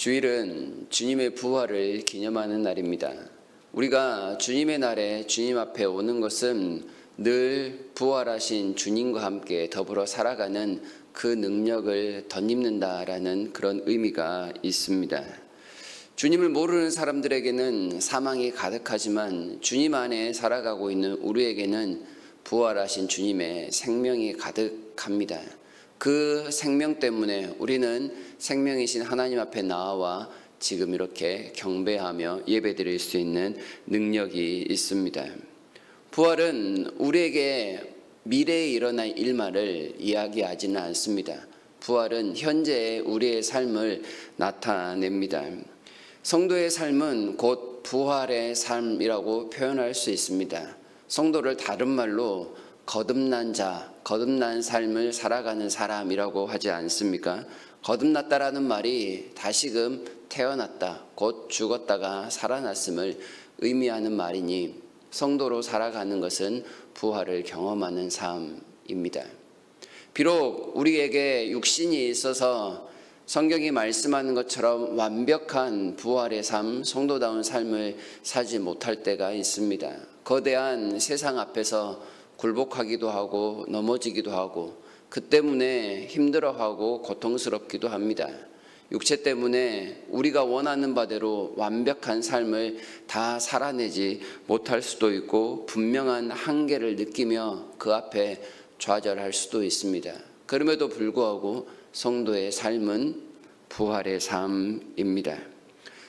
주일은 주님의 부활을 기념하는 날입니다. 우리가 주님의 날에 주님 앞에 오는 것은 늘 부활하신 주님과 함께 더불어 살아가는 그 능력을 덧입는다라는 그런 의미가 있습니다. 주님을 모르는 사람들에게는 사망이 가득하지만 주님 안에 살아가고 있는 우리에게는 부활하신 주님의 생명이 가득합니다. 그 생명 때문에 우리는 생명이신 하나님 앞에 나와 지금 이렇게 경배하며 예배드릴 수 있는 능력이 있습니다. 부활은 우리에게 미래에 일어날 일만을 이야기하지는 않습니다. 부활은 현재의 우리의 삶을 나타냅니다. 성도의 삶은 곧 부활의 삶이라고 표현할 수 있습니다. 성도를 다른 말로 거듭난 자, 거듭난 삶을 살아가는 사람이라고 하지 않습니까? 거듭났다라는 말이 다시금 태어났다, 곧 죽었다가 살아났음을 의미하는 말이니 성도로 살아가는 것은 부활을 경험하는 삶입니다. 비록 우리에게 육신이 있어서 성경이 말씀하는 것처럼 완벽한 부활의 삶, 성도다운 삶을 살지 못할 때가 있습니다. 거대한 세상 앞에서 굴복하기도 하고 넘어지기도 하고 그 때문에 힘들어하고 고통스럽기도 합니다. 육체 때문에 우리가 원하는 바대로 완벽한 삶을 다 살아내지 못할 수도 있고 분명한 한계를 느끼며 그 앞에 좌절할 수도 있습니다. 그럼에도 불구하고 성도의 삶은 부활의 삶입니다.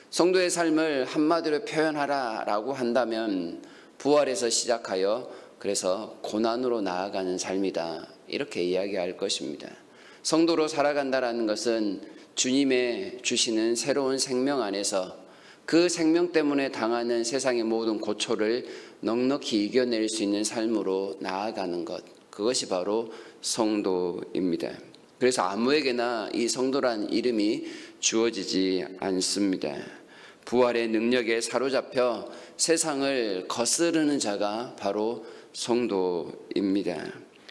성도의 삶을 한마디로 표현하라라고 한다면 부활에서 시작하여 그래서 고난으로 나아가는 삶이다, 이렇게 이야기할 것입니다. 성도로 살아간다라는 것은 주님의 주시는 새로운 생명 안에서 그 생명 때문에 당하는 세상의 모든 고초를 넉넉히 이겨낼 수 있는 삶으로 나아가는 것, 그것이 바로 성도입니다. 그래서 아무에게나 이 성도란 이름이 주어지지 않습니다. 부활의 능력에 사로잡혀 세상을 거스르는 자가 바로 성도입니다.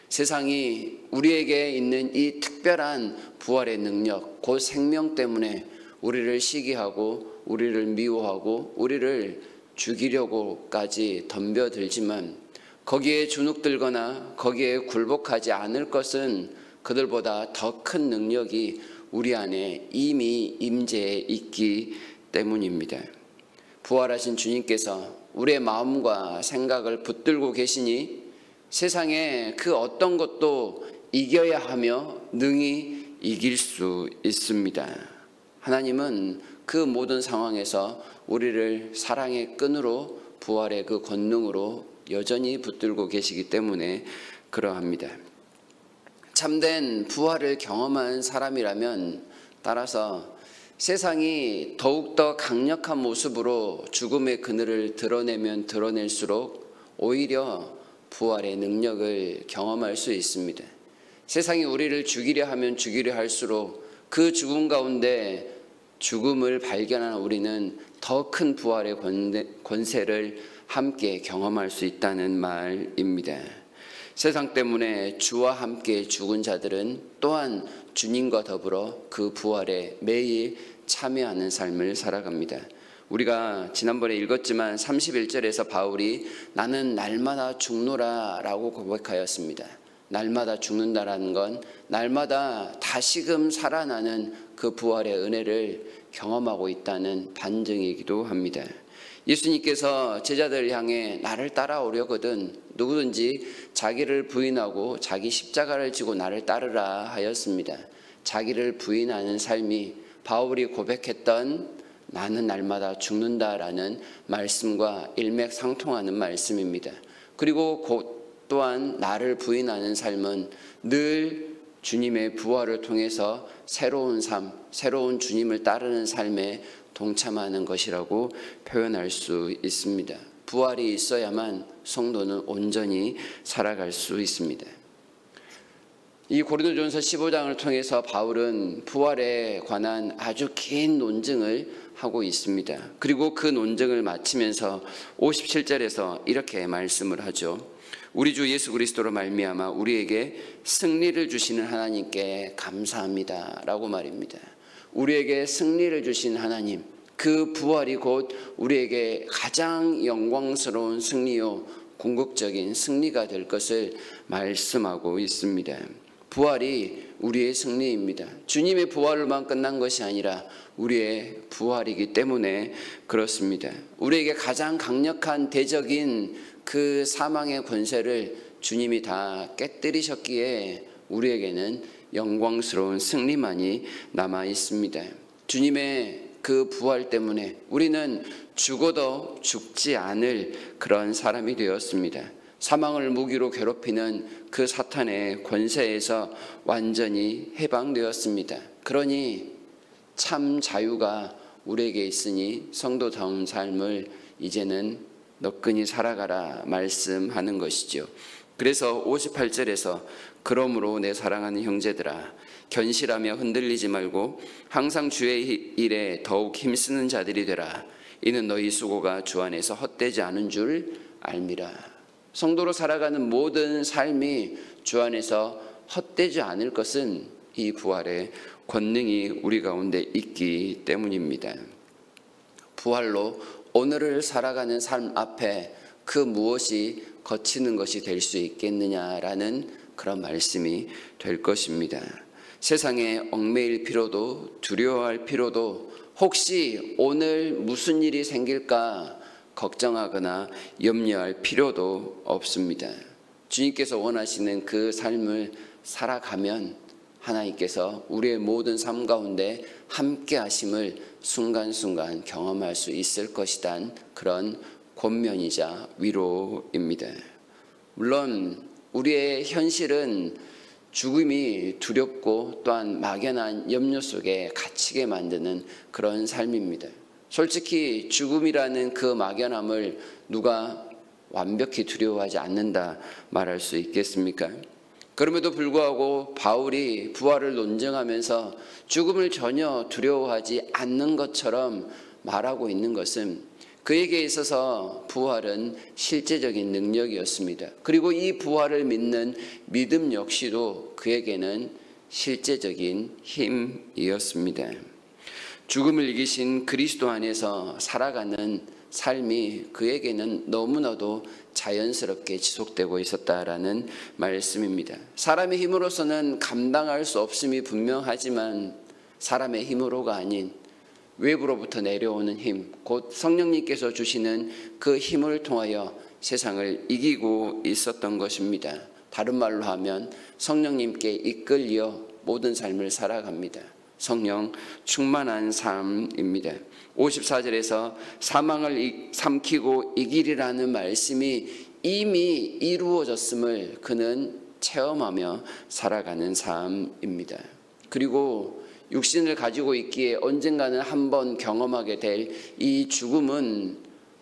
세상이 우리에게 있는 이 특별한 부활의 능력, 곧 생명 때문에 우리를 시기하고 우리를 미워하고 우리를 죽이려고까지 덤벼들지만 거기에 주눅들거나 거기에 굴복하지 않을 것은 그들보다 더 큰 능력이 우리 안에 이미 임재해 있기 때문입니다. 부활하신 주님께서 우리의 마음과 생각을 붙들고 계시니 세상에 그 어떤 것도 이겨야 하며 능히 이길 수 있습니다. 하나님은 그 모든 상황에서 우리를 사랑의 끈으로 부활의 그 권능으로 여전히 붙들고 계시기 때문에 그러합니다. 참된 부활을 경험한 사람이라면 따라서 세상이 더욱더 강력한 모습으로 죽음의 그늘을 드러내면 드러낼수록 오히려 부활의 능력을 경험할 수 있습니다. 세상이 우리를 죽이려 하면 죽이려 할수록 그 죽음 가운데 죽음을 발견한 우리는 더 큰 부활의 권세를 함께 경험할 수 있다는 말입니다. 세상 때문에 주와 함께 죽은 자들은 또한 주님과 더불어 그 부활에 매일 참여하는 삶을 살아갑니다. 우리가 지난번에 읽었지만 31절에서 바울이 나는 날마다 죽노라 라고 고백하였습니다. 날마다 죽는다라는 건 날마다 다시금 살아나는 그 부활의 은혜를 경험하고 있다는 반증이기도 합니다. 예수님께서 제자들을 향해 나를 따라오려거든 누구든지 자기를 부인하고 자기 십자가를 지고 나를 따르라 하였습니다. 자기를 부인하는 삶이 바울이 고백했던 나는 날마다 죽는다라는 말씀과 일맥상통하는 말씀입니다. 그리고 또한 나를 부인하는 삶은 늘 주님의 부활을 통해서 새로운 삶, 새로운 주님을 따르는 삶에 동참하는 것이라고 표현할 수 있습니다. 부활이 있어야만 성도는 온전히 살아갈 수 있습니다. 이 고린도전서 15장을 통해서 바울은 부활에 관한 아주 긴 논증을 하고 있습니다. 그리고 그 논증을 마치면서 57절에서 이렇게 말씀을 하죠. 우리 주 예수 그리스도로 말미암아 우리에게 승리를 주시는 하나님께 감사합니다 라고 말입니다. 우리에게 승리를 주신 하나님, 그 부활이 곧 우리에게 가장 영광스러운 승리요 궁극적인 승리가 될 것을 말씀하고 있습니다. 부활이 우리의 승리입니다. 주님의 부활로만 끝난 것이 아니라 우리의 부활이기 때문에 그렇습니다. 우리에게 가장 강력한 대적인 그 사망의 권세를 주님이 다 깨뜨리셨기에 우리에게는 영광스러운 승리만이 남아 있습니다. 주님의 그 부활 때문에 우리는 죽어도 죽지 않을 그런 사람이 되었습니다. 사망을 무기로 괴롭히는 그 사탄의 권세에서 완전히 해방되었습니다. 그러니 참 자유가 우리에게 있으니 성도다운 삶을 이제는 너끈히 살아가라 말씀하는 것이죠. 그래서 58절에서 그러므로 내 사랑하는 형제들아 견실하며 흔들리지 말고 항상 주의 일에 더욱 힘쓰는 자들이 되라. 이는 너희 수고가 주 안에서 헛되지 않은 줄 알미라. 성도로 살아가는 모든 삶이 주 안에서 헛되지 않을 것은 이 부활의 권능이 우리 가운데 있기 때문입니다. 부활로 오늘을 살아가는 삶 앞에 그 무엇이 거치는 것이 될 수 있겠느냐라는 그런 말씀이 될 것입니다. 세상에 얽매일 필요도 두려워할 필요도 혹시 오늘 무슨 일이 생길까 걱정하거나 염려할 필요도 없습니다. 주님께서 원하시는 그 삶을 살아가면 하나님께서 우리의 모든 삶 가운데 함께 하심을 순간순간 경험할 수 있을 것이란 그런 권면이자 위로입니다. 물론 우리의 현실은 죽음이 두렵고 또한 막연한 염려 속에 갇히게 만드는 그런 삶입니다. 솔직히 죽음이라는 그 막연함을 누가 완벽히 두려워하지 않는다 말할 수 있겠습니까? 그럼에도 불구하고 바울이 부활을 논증하면서 죽음을 전혀 두려워하지 않는 것처럼 말하고 있는 것은 그에게 있어서 부활은 실제적인 능력이었습니다. 그리고 이 부활을 믿는 믿음 역시도 그에게는 실제적인 힘이었습니다. 죽음을 이기신 그리스도 안에서 살아가는 삶이 그에게는 너무나도 자연스럽게 지속되고 있었다라는 말씀입니다. 사람의 힘으로서는 감당할 수 없음이 분명하지만 사람의 힘으로가 아닌 외부로부터 내려오는 힘, 곧 성령님께서 주시는 그 힘을 통하여 세상을 이기고 있었던 것입니다. 다른 말로 하면 성령님께 이끌려 모든 삶을 살아갑니다. 성령 충만한 삶입니다. 54절에서 사망을 삼키고 이기리라는 말씀이 이미 이루어졌음을 그는 체험하며 살아가는 삶입니다. 그리고 육신을 가지고 있기에 언젠가는 한번 경험하게 될 이 죽음은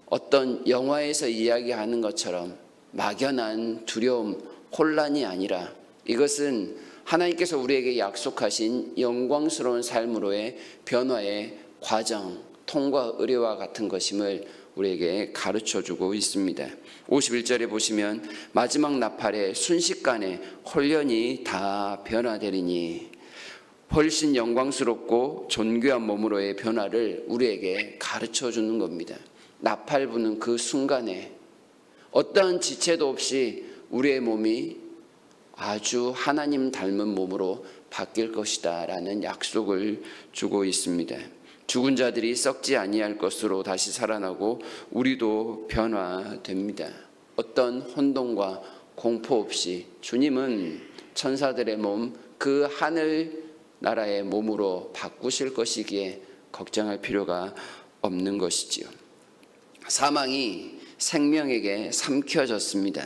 어떤 영화에서 이야기하는 것처럼 막연한 두려움, 혼란이 아니라 이것은 하나님께서 우리에게 약속하신 영광스러운 삶으로의 변화의 과정, 통과 의례와 같은 것임을 우리에게 가르쳐주고 있습니다. 51절에 보시면 마지막 나팔에 순식간에 홀연히 다 변화되리니 훨씬 영광스럽고 존귀한 몸으로의 변화를 우리에게 가르쳐주는 겁니다. 나팔 부는 그 순간에 어떠한 지체도 없이 우리의 몸이 아주 하나님 닮은 몸으로 바뀔 것이다 라는 약속을 주고 있습니다. 죽은 자들이 썩지 아니할 것으로 다시 살아나고 우리도 변화됩니다. 어떤 혼동과 공포 없이 주님은 천사들의 몸, 그 하늘 나라의 몸으로 바꾸실 것이기에 걱정할 필요가 없는 것이지요. 사망이 생명에게 삼켜졌습니다.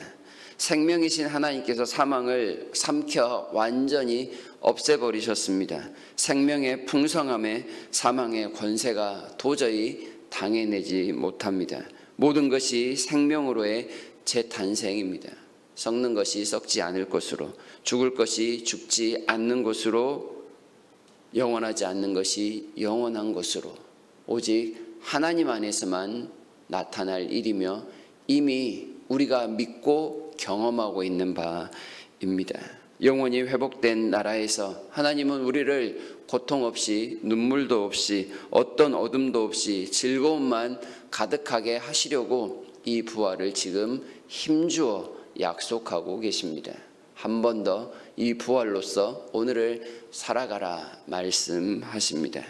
생명이신 하나님께서 사망을 삼켜 완전히 없애버리셨습니다. 생명의 풍성함에 사망의 권세가 도저히 당해내지 못합니다. 모든 것이 생명으로의 재탄생입니다. 썩는 것이 썩지 않을 것으로, 죽을 것이 죽지 않는 것으로, 영원하지 않는 것이 영원한 것으로 오직 하나님 안에서만 나타날 일이며 이미 우리가 믿고 경험하고 있는 바입니다. 영원히 회복된 나라에서 하나님은 우리를 고통 없이 눈물도 없이 어떤 어둠도 없이 즐거움만 가득하게 하시려고 이 부활을 지금 힘주어 약속하고 계십니다. 한 번 더 이 부활로서 오늘을 살아가라 말씀하십니다.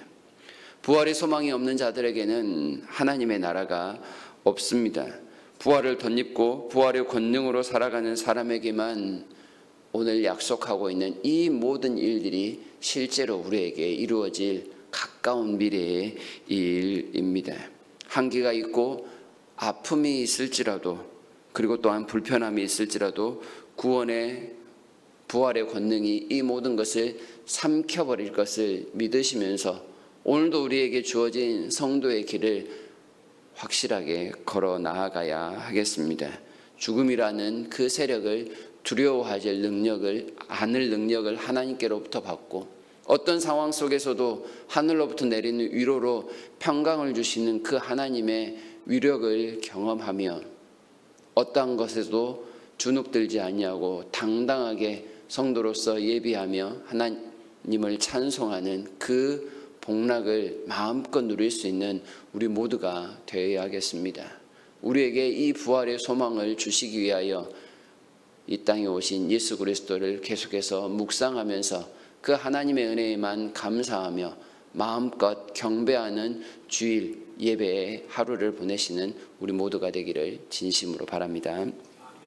부활의 소망이 없는 자들에게는 하나님의 나라가 없습니다. 부활을 덧입고 부활의 권능으로 살아가는 사람에게만 오늘 약속하고 있는 이 모든 일들이 실제로 우리에게 이루어질 가까운 미래의 일입니다. 한계가 있고 아픔이 있을지라도, 그리고 또한 불편함이 있을지라도 구원의 부활의 권능이 이 모든 것을 삼켜버릴 것을 믿으시면서 오늘도 우리에게 주어진 성도의 길을 확실하게 걸어 나아가야 하겠습니다. 죽음이라는 그 세력을 두려워하지 않을 능력을 하나님께로부터 받고, 어떤 상황 속에서도 하늘로부터 내리는 위로로 평강을 주시는 그 하나님의 위력을 경험하며 어떠한 것에도 주눅들지 아니하고 당당하게 성도로서 예비하며 하나님을 찬송하는 그 복락을 마음껏 누릴 수 있는 우리 모두가 되어야 하겠습니다. 우리에게 이 부활의 소망을 주시기 위하여 이 땅에 오신 예수 그리스도를 계속해서 묵상하면서 그 하나님의 은혜에만 감사하며 마음껏 경배하는 주일 예배의 하루를 보내시는 우리 모두가 되기를 진심으로 바랍니다.